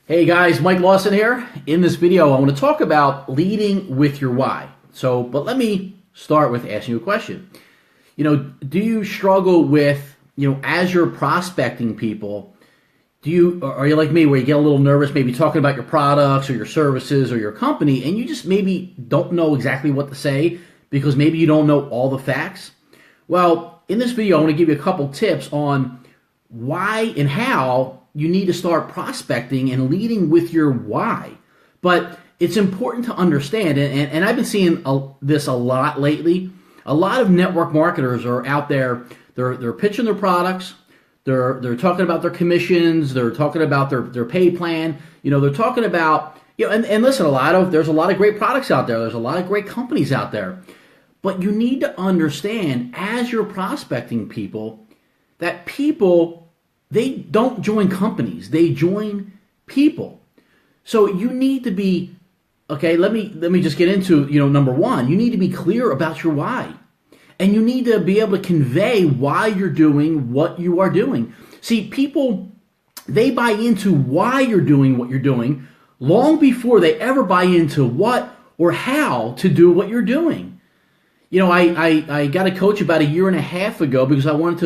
Hey guys, Mike Lawson here. In this video, I want to talk about leading with your why. But let me start with asking you a question. Do you struggle with, as you're prospecting people, are you like me where you get a little nervous, maybe talking about your products or your services or your company, and you just maybe don't know exactly what to say because maybe you don't know all the facts? Well, in this video, I want to give you a couple tips on why and how you need to start prospecting and leading with your why. But it's important to understand, and I've been seeing this a lot lately. A lot of network marketers are out there, they're pitching their products, they're talking about their commissions, they're talking about their pay plan, they're talking about, and listen, there's a lot of great products out there, there's a lot of great companies out there. But you need to understand, as you're prospecting people, that people, they don't join companies, they join people. So you need to be, okay, let me just get into, number one, you need to be clear about your why. And you need to be able to convey why you're doing what you are doing. See, people, they buy into why you're doing what you're doing long before they ever buy into what or how to do what you're doing. I got a coach about a year and a half ago because I wanted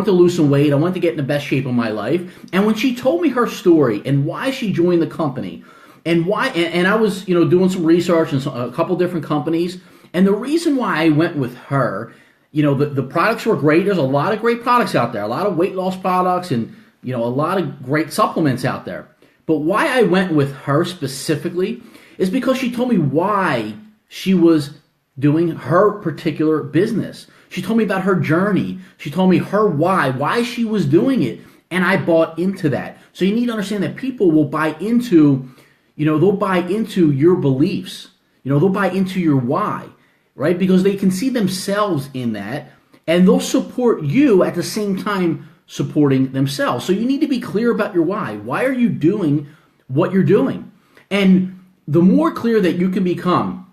to lose some weight. I wanted to get in the best shape of my life. And when she told me her story and why she joined the company and why, and I was, doing some research in a couple different companies. And the reason why I went with her, the products were great. There's a lot of great products out there, a lot of weight loss products and, a lot of great supplements out there. But why I went with her specifically is because she told me why she was doing her particular business. She told me about her journey. She told me her why she was doing it. And I bought into that. So you need to understand that people will buy into, they'll buy into your beliefs. They'll buy into your why, right? Because they can see themselves in that and they'll support you at the same time supporting themselves. So you need to be clear about your why. Why are you doing what you're doing? And the more clear that you can become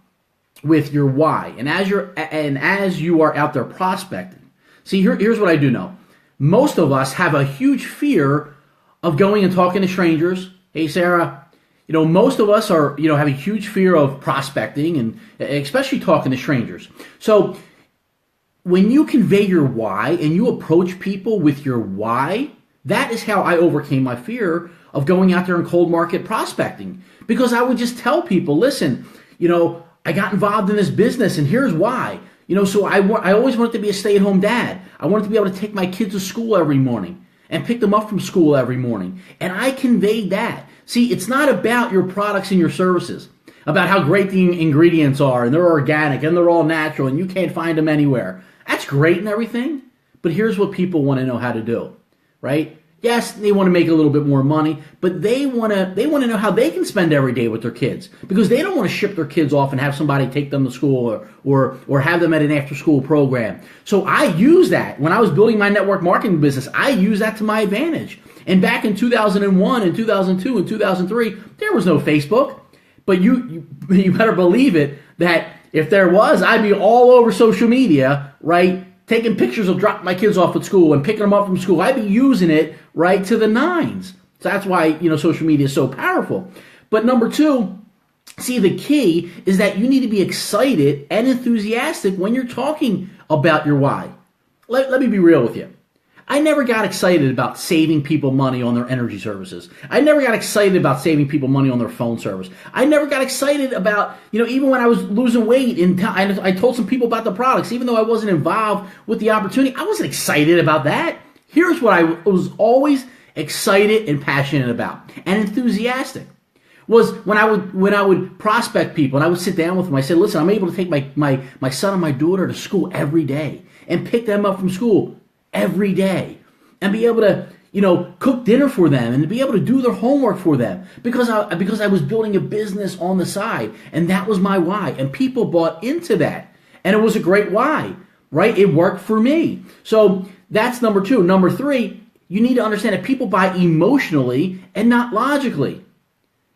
with your why, and as you are out there prospecting. See, here's what I do know. Most of us have a huge fear of going and talking to strangers. Hey, Sarah, most of us have a huge fear of prospecting and especially talking to strangers. So when you convey your why and you approach people with your why, that is how I overcame my fear of going out there and cold market prospecting. Because I would just tell people, listen, I got involved in this business and here's why. So I always wanted to be a stay-at-home dad. I wanted to be able to take my kids to school every morning and pick them up from school every morning. And I conveyed that. See, it's not about your products and your services, about how great the ingredients are and they're organic and they're all natural and you can't find them anywhere. That's great and everything, but here's what people want to know how to do, right? Yes, they want to make a little bit more money, but they want to know how they can spend every day with their kids because they don't want to ship their kids off and have somebody take them to school or have them at an after-school program. So I use that. When I was building my network marketing business, I used that to my advantage. And back in 2001 and 2002 and 2003, there was no Facebook. But you better believe it that if there was, I'd be all over social media, right? Taking pictures of dropping my kids off at school and picking them up from school. I'd be using it right to the nines. So that's why, social media is so powerful. But number two, see, the key is that you need to be excited and enthusiastic when you're talking about your why. Let me be real with you. I never got excited about saving people money on their energy services. I never got excited about saving people money on their phone service. I never got excited about, even when I was losing weight and I told some people about the products, even though I wasn't involved with the opportunity, I wasn't excited about that. Here's what I was always excited and passionate about and enthusiastic was when I would prospect people and I would sit down with them. I said, listen, I'm able to take my son and my daughter to school every day and pick them up from school every day and be able to, cook dinner for them and to be able to do their homework for them because I was building a business on the side and that was my why and people bought into that and it was a great why, right? It worked for me. So that's number two. Number three, you need to understand that people buy emotionally and not logically.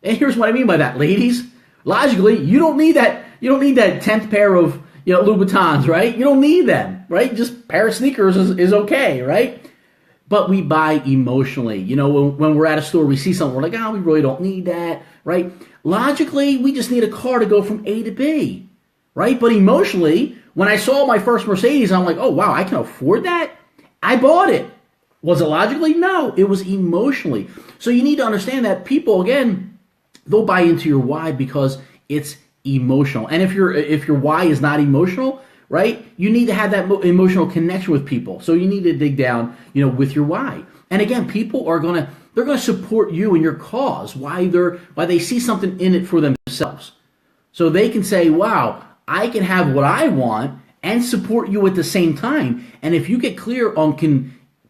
And here's what I mean by that, ladies. Logically, you don't need that 10th pair of Louboutins, right? You don't need them, right? Just a pair of sneakers is okay, right? but we buy emotionally. You know, when we're at a store, we see something, we're like, oh, we really don't need that, right? Logically, we just need a car to go from A to B, right? But emotionally, when I saw my first Mercedes, I'm like, oh, wow, I can afford that? I bought it. Was it logically? No, it was emotionally. So you need to understand that people, again, they'll buy into your why because it's emotional. And if your why is not emotional, right, you need to have that emotional connection with people. So you need to dig down, you know, with your why. And again, people are they're gonna support you in your cause. Why they see something in it for themselves. So they can say, wow, I can have what I want and support you at the same time. And if you get clear on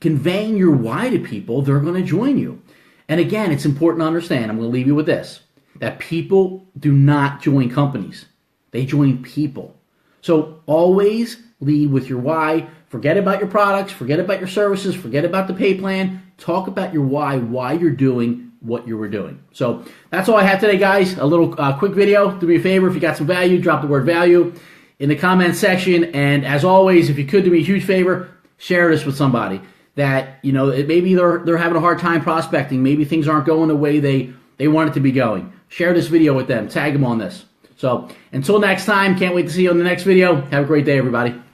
conveying your why to people, they're going to join you. And again, it's important to understand, I'm going to leave you with this, that people do not join companies. They join people. So always lead with your why. Forget about your products, forget about your services, forget about the pay plan. Talk about your why you're doing what you were doing. So that's all I have today, guys. A little quick video. Do me a favor, if you got some value, drop the word value in the comment section. And as always, if you could do me a huge favor, share this with somebody that, you know, maybe they're having a hard time prospecting. Maybe things aren't going the way they want it to be going. Share this video with them. Tag them on this. So until next time, can't wait to see you on the next video. Have a great day, everybody.